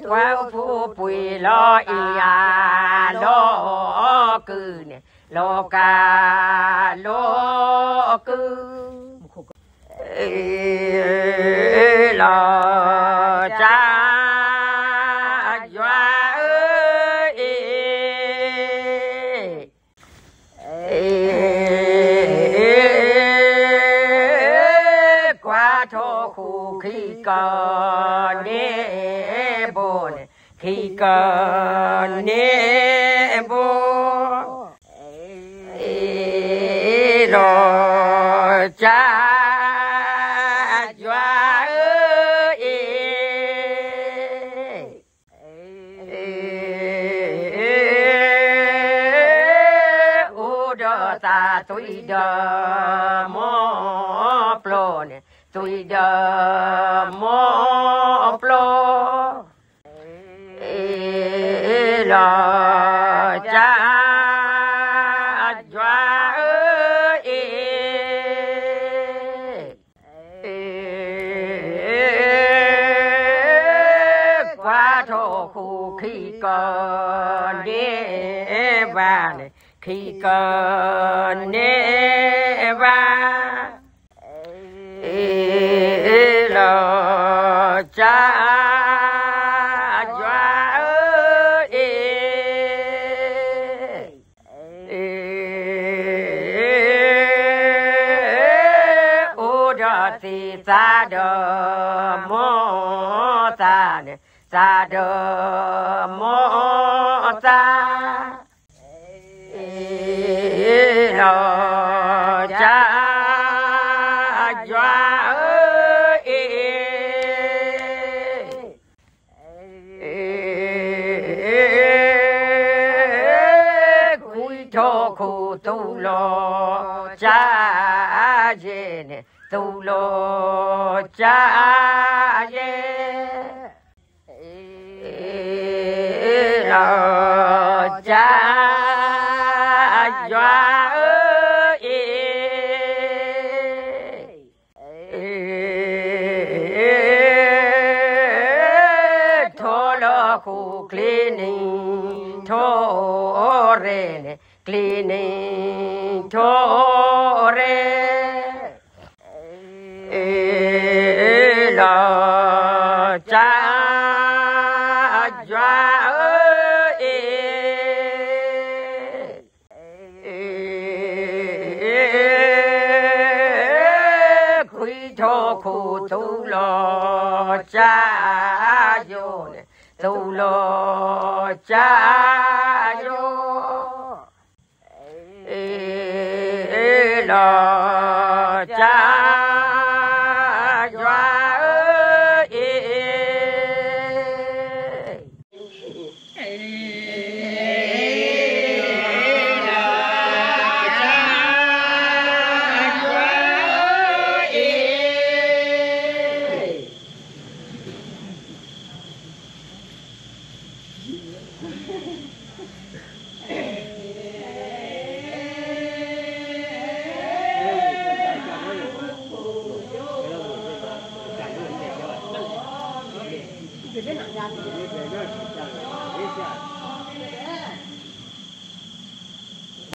qua phu bùi lo ia lo cư nè lo ca lo cư lo cha doa qua thô khu khi còn nè bồ nè khi còn nè bồ lo cha doa u đờ ta tuổi đờ mò plo nè tuổi đờ mò plo lo cha doa qua thô khu khi còn nè va nè khi còn nè va lo cha doa u đờ ti ta đờ mô ta nè ta đờ mô ta lo cha doa cúi thô khu tu lo cha ye nè tu lo cha ye lo cha doa thô lo khu cleaning thô re nè cleaning thô re lo cha doa khuy thô khu tu lo cha yo nè tu lo cha yo lo cha Cái nặng ra thì để cho chả